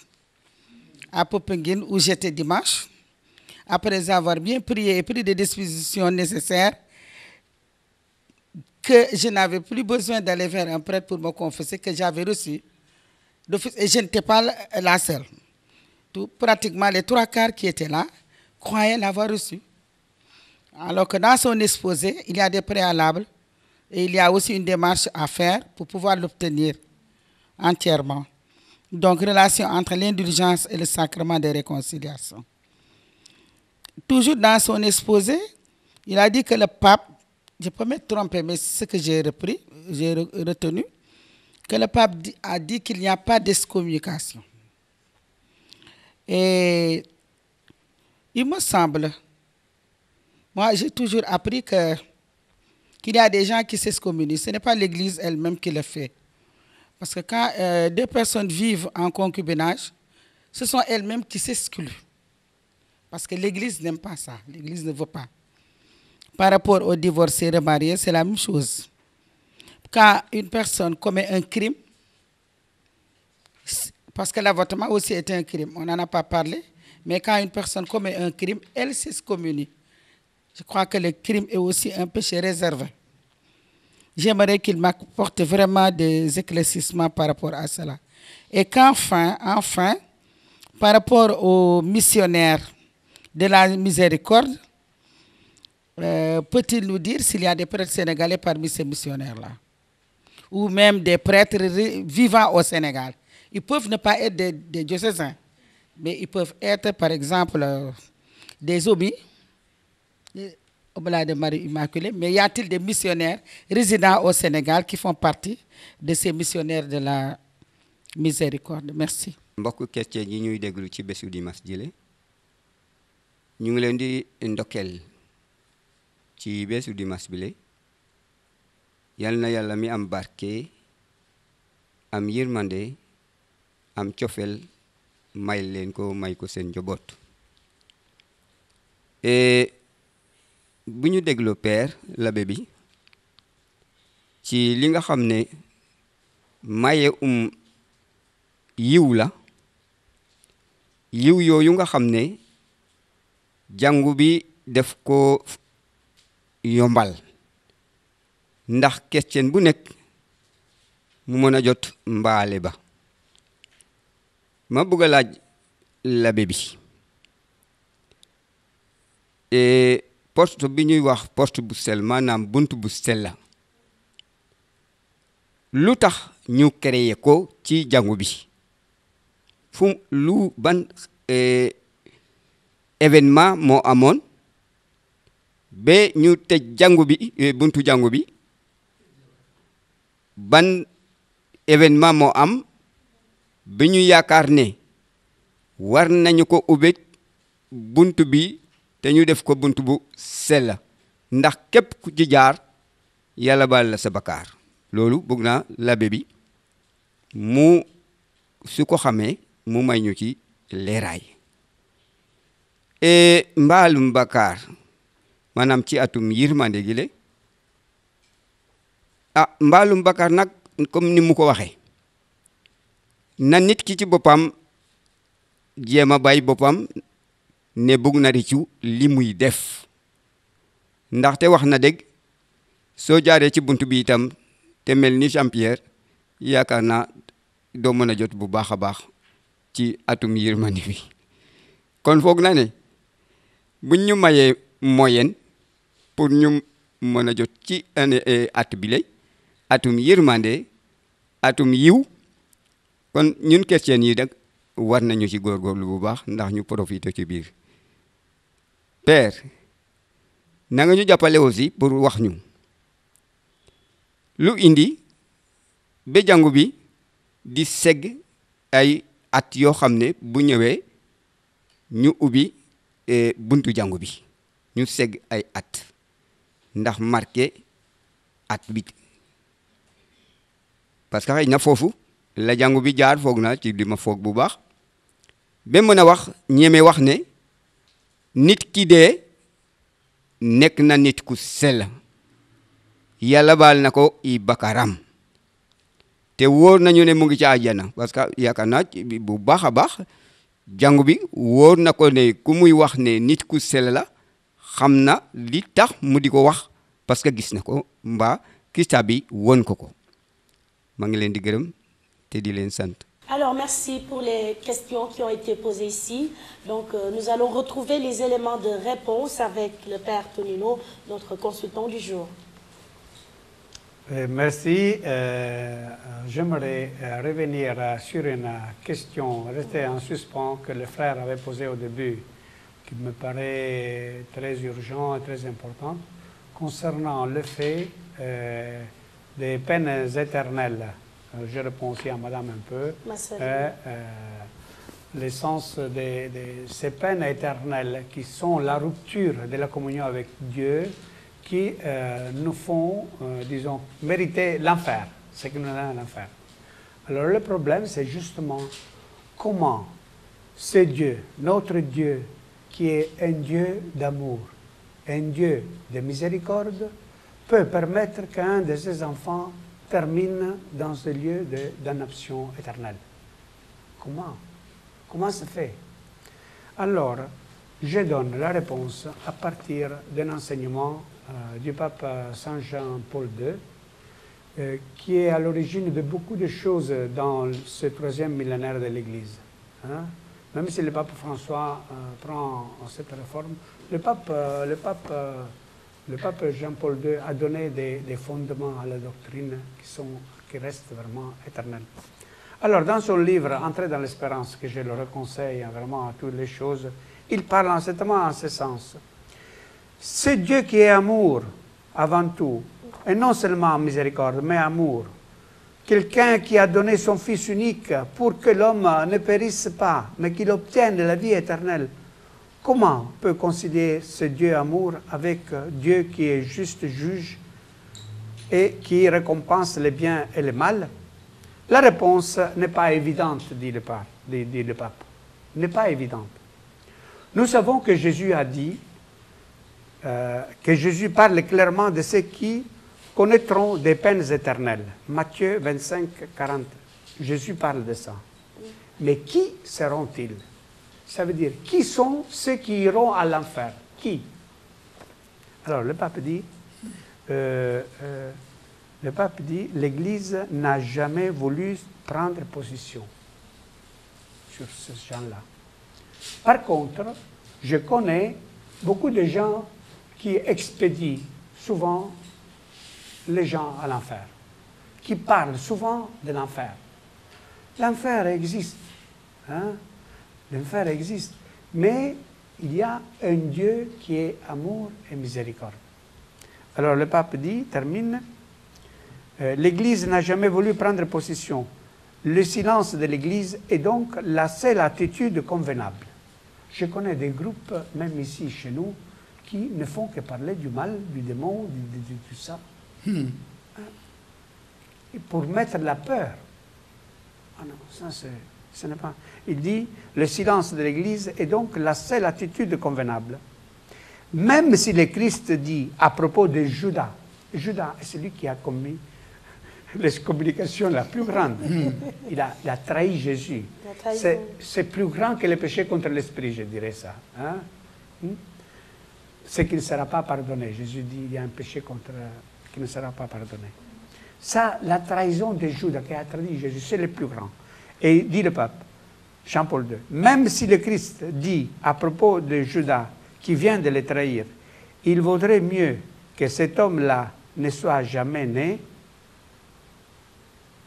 à Popenguine, où j'étais dimanche, après avoir bien prié et pris des dispositions nécessaires, que je n'avais plus besoin d'aller vers un prêtre pour me confesser, que j'avais reçu d'office, et je n'étais pas la seule. Pratiquement les 3/4 qui étaient là croyaient l'avoir reçu. Alors que dans son exposé, il y a des préalables et il y a aussi une démarche à faire pour pouvoir l'obtenir entièrement. Donc, relation entre l'indulgence et le sacrement de réconciliation. Toujours dans son exposé, il a dit que le pape, je peux me tromper, mais c'est ce que j'ai retenu, que le pape a dit qu'il n'y a pas d'excommunication. Et il me semble, moi j'ai toujours appris qu'il y a des gens qui s'excommunient. Ce n'est pas l'Église elle-même qui le fait. Parce que quand deux personnes vivent en concubinage, ce sont elles-mêmes qui s'excluent. Parce que l'Église n'aime pas ça. L'Église ne veut pas. Par rapport aux divorcés remariés, c'est la même chose. Quand une personne commet un crime, parce que l'avortement aussi est un crime, on n'en a pas parlé, mais quand une personne commet un crime, elle s'excommunie. Je crois que le crime est aussi un péché réservé. J'aimerais qu'il m'apporte vraiment des éclaircissements par rapport à cela. Et qu'enfin, par rapport aux missionnaires de la miséricorde, peut-il nous dire s'il y a des prêtres sénégalais parmi ces missionnaires-là? Ou même des prêtres vivant au Sénégal? Ils peuvent ne pas être des diocésains, mais ils peuvent être, par exemple, des omis, au-delà de Marie Immaculée, mais y a-t-il des missionnaires résidant au Sénégal qui font partie de ces missionnaires de la miséricorde? Merci. mbokk chrétien yi ñuy déglu ci bésu dimanche jile ñu ngi leen di ndokkeel ci bésu dimanche bile yal na yàlla mi am barke am yërmande am cofeel may leen ko may ko seen njaboot. Et bu ñu dégloo père l'abbé bi ci li nga xam ne maye yiw la yiw yooyu nga xam ne jàngu bi def ko yombal ndax chrétien bu nekk mu mën a jot mbaale ba. ma bëgg a laaj l'abbé bi et porte bi ñuy wax porte bu sell maanaam buntu bu sell la lu tax ñu créé ko ci jàngu bi fu lu ban événement moo amoon ba ñu tëj jàngu bi buntu jàngu bi ban événement moo am ba ñu yaakaar ne war nañu ko ubbi buntu bi te ñu def ko buntu bu sell ndax képp ku ci jaar yàlla baal la sa bakkaar. loolu bëgg naa l'abbé bi mu su ko xamee mu may ñu ci leeraay. et mbaalum bakkaar maanaam ci atum yërmande gi le mbaalum bakkaar nag comme ni mu ko waxee na nit ki ci boppam jéem a bàyyi boppam ne bëgg na rëccu li muy def ndaxte wax na dëgg soo jaaree ci buntu bi itam te mel ni Jean-Pierre yaakaar naa doo mën a jot bu baax a baax ci atum yërmande bi. kon foog naa ne buñ ñu mayee moyen pour ñu mën a jot ci at bi lay atum yërmande atum yiw kon ñun chrétien yi rek war nañu ci góorgóorlu bu baax ndax ñu profité ci biir. père na nga ñu jàppale aussi pour wax ñu lu indi ba jàngu bi di segg ay at yoo xam ne bu ñëwee ñu ubbi buntu jàngu bi ñu segg ay at ndax marqué at bi parce que xëy na foofu la jàngu bi jaar foog naa ci li ma foog bu baax ba mën a wax ñeme wax ne nit ki dee nekk na nit ku sell yàlla baal na ko i bakaram te wóor nañu ne mu ngi ci àjjana parce que yaakaar naa bu baax a baax jàngu bi wóor na ko ne ku muy wax ne nit ku sell la xam na li tax mu di ko wax parce que gis na ko mbaa Krista bi won ko ko maa ngi leen di gërëm te di leen sant. Alors, merci pour les questions qui ont été posées ici. Donc, nous allons retrouver les éléments de réponse avec le Père Tonino, notre consultant du jour. Merci. J'aimerais revenir sur une question restée en suspens que le frère avait posée au début, qui me paraît très urgent et très important, concernant le fait des peines éternelles. Je réponds aussi à madame un peu. L'essence de ces peines éternelles qui sont la rupture de la communion avec Dieu, qui nous font, disons, mériter l'enfer, ce qui nous donne l'enfer. Alors le problème, c'est justement comment ce Dieu, notre Dieu, qui est un Dieu d'amour, un Dieu de miséricorde, peut permettre qu'un de ses enfants termine dans ce lieu de damnation éternelle. Comment? Comment se fait? Alors, je donne la réponse à partir d'un enseignement du pape Saint Jean-Paul II, qui est à l'origine de beaucoup de choses dans ce troisième millénaire de l'Église. Hein? Même si le pape François prend cette réforme, le pape Jean-Paul II a donné des fondements à la doctrine qui restent vraiment éternels. Alors, dans son livre « Entrer dans l'espérance », que je le conseille vraiment à toutes les choses, il parle entièrement en ce sens. C'est Dieu qui est amour avant tout, et non seulement miséricorde, mais amour. Quelqu'un qui a donné son Fils unique pour que l'homme ne périsse pas, mais qu'il obtienne la vie éternelle. Comment peut concilier ce Dieu amour avec Dieu qui est juste juge et qui récompense les biens et les mal? La réponse n'est pas évidente, dit le pape. N'est pas évidente. Nous savons que Jésus a dit, que Jésus parle clairement de ceux qui connaîtront des peines éternelles. Matthieu 25, 40. Jésus parle de ça. Mais qui seront-ils? Ça veut dire, qui sont ceux qui iront à l'enfer? Qui? Alors, le pape dit, l'Église n'a jamais voulu prendre position sur ce genre-là. Par contre, je connais beaucoup de gens qui expédient souvent les gens à l'enfer, qui parlent souvent de l'enfer. L'enfer existe, hein? L'enfer existe, mais il y a un Dieu qui est amour et miséricorde. Alors le pape dit, termine, l'Église n'a jamais voulu prendre position. Le silence de l'Église est donc la seule attitude convenable. Je connais des groupes, même ici chez nous, qui ne font que parler du mal, du démon, de tout ça. Et pour mettre la peur. Ah non, ça ce n'est pas... Il dit, le silence de l'Église est donc la seule attitude convenable. Même si le Christ dit à propos de Judas, Judas est celui qui a commis l'excommunication la plus grande. Il a trahi Jésus. C'est plus grand que le péché contre l'esprit, je dirais ça. Hein? C'est qu'il ne sera pas pardonné. Jésus dit il y a un péché qui ne sera pas pardonné. Ça, la trahison de Judas qui a trahi Jésus, c'est le plus grand. Et dit le pape, Jean-Paul II, même si le Christ dit à propos de Judas qui vient de le trahir, il vaudrait mieux que cet homme-là ne soit jamais né.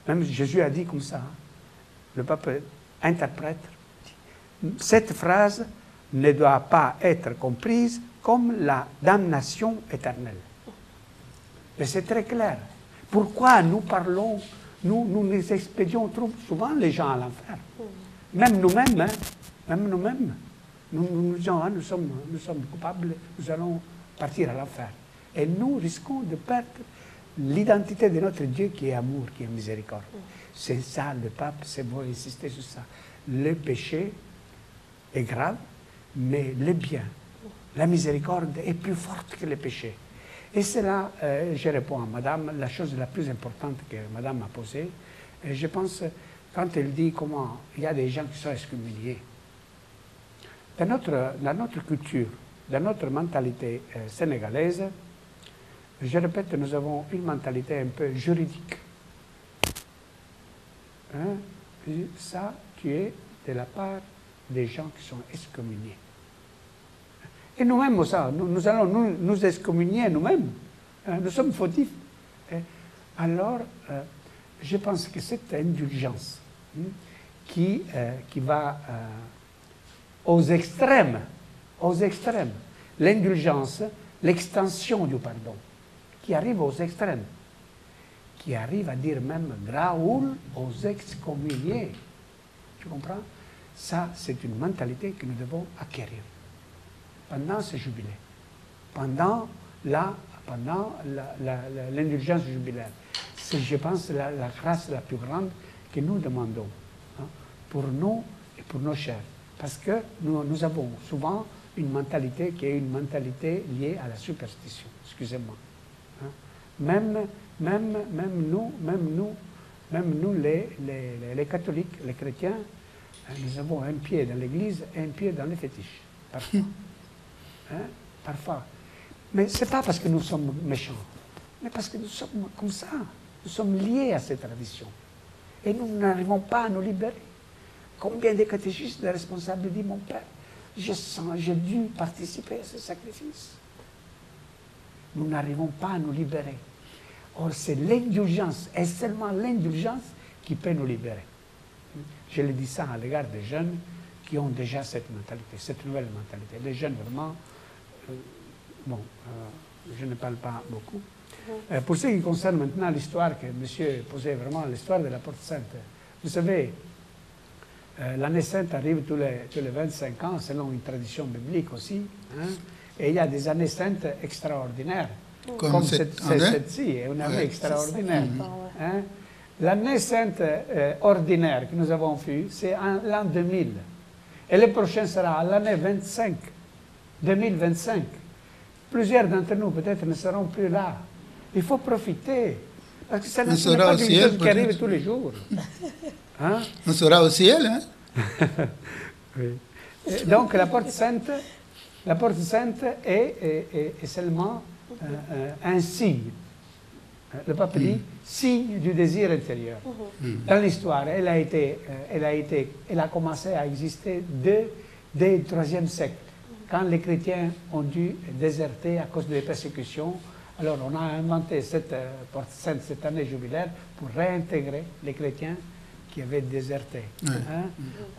Même Jésus a dit comme ça. Le pape interprète. Cette phrase ne doit pas être comprise comme la damnation éternelle. Et c'est très clair. Pourquoi nous parlons, nous expédions trop souvent les gens à l'enfer? Même nous-mêmes, hein? Même nous-mêmes. Nous disons, hein, nous sommes coupables, nous allons partir à l'enfer. Et nous risquons de perdre l'identité de notre Dieu qui est amour, qui est miséricorde. C'est ça, le pape, c'est bon insister sur ça. Le péché est grave, mais le bien, la miséricorde est plus forte que le péché. Et c'est là, je réponds à Madame, la chose la plus importante que Madame a posée. Et je pense, quand elle dit comment il y a des gens qui sont excommuniés, dans notre culture, dans notre mentalité sénégalaise, je répète, nous avons une mentalité un peu juridique. Hein? Ça, tu es de la part des gens qui sont excommuniés. Et nous-mêmes, nous allons nous excommunier nous-mêmes. Hein? Nous sommes fautifs. Alors, je pense que cette indulgence qui va aux extrêmes, l'indulgence, l'extension du pardon, qui arrive aux extrêmes, qui arrive à dire même Graoul aux excommuniés. Tu comprends? Ça, c'est une mentalité que nous devons acquérir pendant ce jubilé, pendant l'indulgence jubilaire. C'est, je pense, la grâce la plus grande que nous demandons, hein, pour nous et pour nos chers. Parce que nous avons souvent une mentalité qui est une mentalité liée à la superstition. Excusez-moi. Hein. Même nous les catholiques, les chrétiens, nous avons un pied dans l'église et un pied dans les fétiches. Parfois. Hein? Parfois. Mais ce n'est pas parce que nous sommes méchants, mais parce que nous sommes comme ça. Nous sommes liés à cette tradition. Et nous n'arrivons pas à nous libérer. Combien de catéchistes, de responsables disent, mon père, j'ai dû participer à ce sacrifice. Nous n'arrivons pas à nous libérer. Or, c'est l'indulgence, et seulement l'indulgence qui peut nous libérer. Je le dis ça à l'égard des jeunes qui ont déjà cette mentalité, cette nouvelle mentalité. Les jeunes, vraiment, je ne parle pas beaucoup. Pour ce qui concerne maintenant l'histoire que monsieur posait, vraiment l'histoire de la Porte Sainte, vous savez, l'année sainte arrive tous les 25 ans, selon une tradition biblique aussi, hein, et il y a des années saintes extraordinaires, comme cette-ci, est une année extraordinaire. Hein. L'année sainte ordinaire que nous avons vue, c'est l'an 2000, et le prochain sera l'année 2025. Plusieurs d'entre nous peut-être ne seront plus là. Il faut profiter. Parce que ça ne n'est pas quelque chose qui arrive tous les jours. Hein? On sera au ciel, hein? Oui. Donc la porte sainte est seulement un signe. Le pape dit signe du désir intérieur. Dans l'histoire, elle a commencé à exister dès le IIIe siècle, quand les chrétiens ont dû déserter à cause des persécutions. Alors on a inventé cette porte sainte cette année jubilaire pour réintégrer les chrétiens qui avaient déserté. Hein?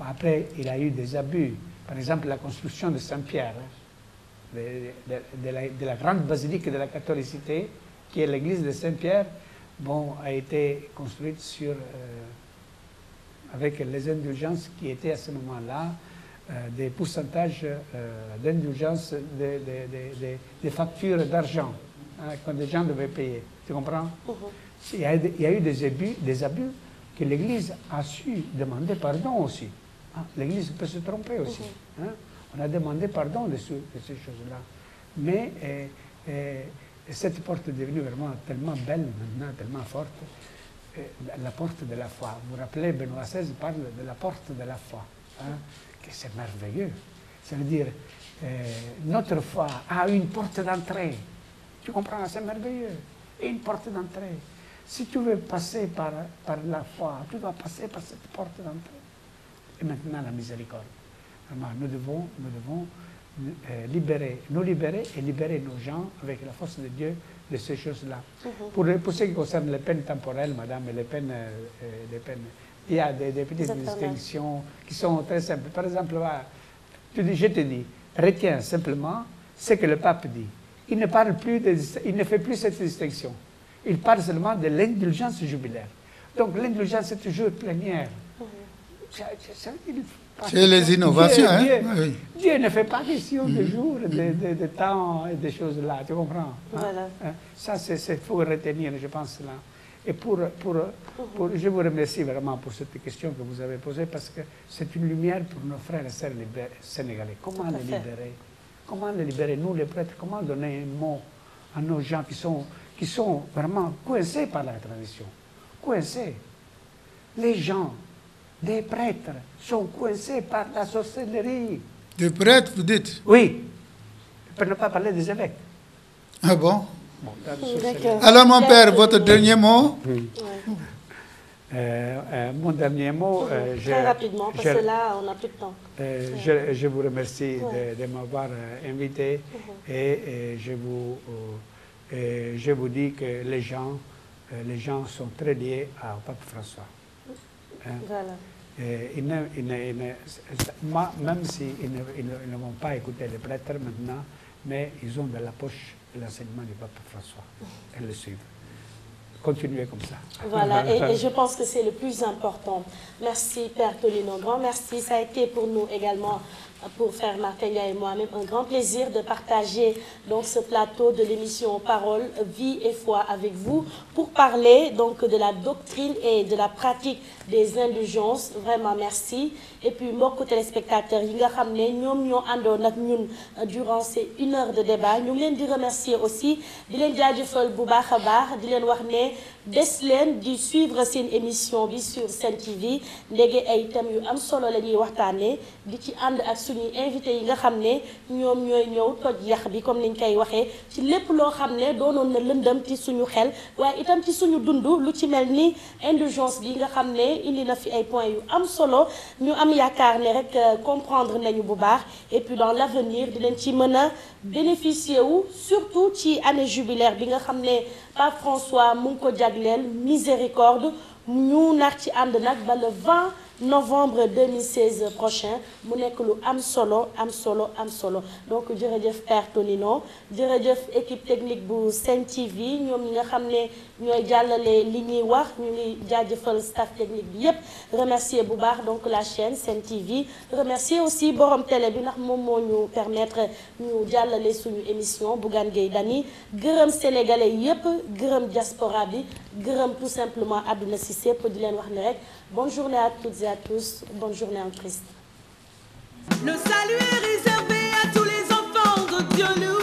Après, il y a eu des abus. Par exemple, la construction de Saint-Pierre, de la grande basilique de la catholicité, qui est l'église de Saint-Pierre, a été construite avec les indulgences qui étaient à ce moment-là, des pourcentages d'indulgence des factures d'argent, hein, que les gens devaient payer. Tu comprends? Il y a eu des abus que l'Église a su demander pardon aussi. Hein? L'Église peut se tromper aussi. Hein? On a demandé pardon de ces choses-là. Mais cette porte est devenue vraiment tellement belle maintenant, tellement forte. La porte de la foi. Vous vous rappelez, Benoît XVI parle de la porte de la foi. Hein? Que c'est merveilleux. Ça veut dire, notre foi a une porte d'entrée. Tu comprends? C'est merveilleux. Et une porte d'entrée. Si tu veux passer par la foi, tu dois passer par cette porte d'entrée. Et maintenant, la miséricorde. Vraiment, nous devons nous libérer et libérer nos gens avec la force de Dieu de ces choses-là. Pour ce qui concerne les peines temporelles, madame, et les peines, il y a des petites distinctions qui sont très simples. Par exemple, je te dis, retiens simplement ce que le pape dit. Il ne fait plus cette distinction. Il parle seulement de l'indulgence jubilaire. Donc l'indulgence est toujours plénière. C'est les innovations. Dieu ne fait pas question de jours, de temps et des choses là. Tu comprends? Voilà. Ça, il faut retenir, je pense, là. Et je vous remercie vraiment pour cette question que vous avez posée parce que c'est une lumière pour nos frères et sœurs sénégalais. Comment les libérer? Comment les libérer, nous les prêtres? Comment donner un mot à nos gens qui sont vraiment coincés par la tradition? Coincés. Les gens, des prêtres, sont coincés par la sorcellerie. Des prêtres, vous dites? Oui, pour ne pas parler des évêques. Ah bon? Bon, alors mon père, votre dernier mot? Mon dernier mot, très rapidement, parce que là, on n'a plus de temps. Je vous remercie de m'avoir invité et je vous dis que les gens sont très liés au pape François. Voilà. Même s'ils ne vont pas écouter les prêtres maintenant, mais ils ont dans la poche l'enseignement du pape François et le suivent. Continuez comme ça. Voilà, et je pense que c'est le plus important. Merci Père Tonino, grand merci. Ça a été pour nous également, pour Frère Martin et moi-même, un grand plaisir de partager donc ce plateau de l'émission Parole, Vie et Foi avec vous pour parler donc de la doctrine et de la pratique des indulgences. Vraiment merci. Et puis mbokk téléspectateurs yi nga xam ne ñoom ñoo àndoon ak ñun durant ces 1 heure de débat ñu ngi leen di remercier aussi di leen jaajëfal bu baax a baax di leen wax ne des leen di suivre seen émission bi sur Sen TV ndege ay thèmes yu am solo la ñuy waxtaanee di ci ànd ak suñuy invité yi nga xam ne ñoom ñooy ñëw toj yax bi comme niñ koy waxee ci lépp loo xam ne doonoon na lëndëm ci suñu xel waaye itam ci suñu dund lu ci mel ni indulgence bi nga xam ne indi na fi ay points yu am solo ñu am yaakaar ne rek comprendre nañu bu baax et puis dans l'avenir di leen ci mën a bénéficier wu surtout ci année jubilaire bi nga xam ne Pape François mu ngi ko jagleel miséricorde ñu nar ci ànd nag ba le 20 novembre 2016 prochain mu nekk lu am solo am solo am solo donc jërëjëf Père Tonino jërëjëf équipe technique bu Sen TV ñoom ñi nga xam ne ñooy jàllale li ñuy wax ñu ngi jaajëfal staff technique bi yépp remercier bu baax donc la chaîne Sen TV remercier aussi borom télé bi ndax moom moo ñu permettre ñu jàllale suñu émission Bougane Gueye Dany gërëm sénégalais yépp gërëm diaspora bi gërëm tout simplement àdduna si sépp di leen wax ne rek bonne journée à toutes et à tous, bonne journée en Christ. Le salut est réservé à tous les enfants de Dieu.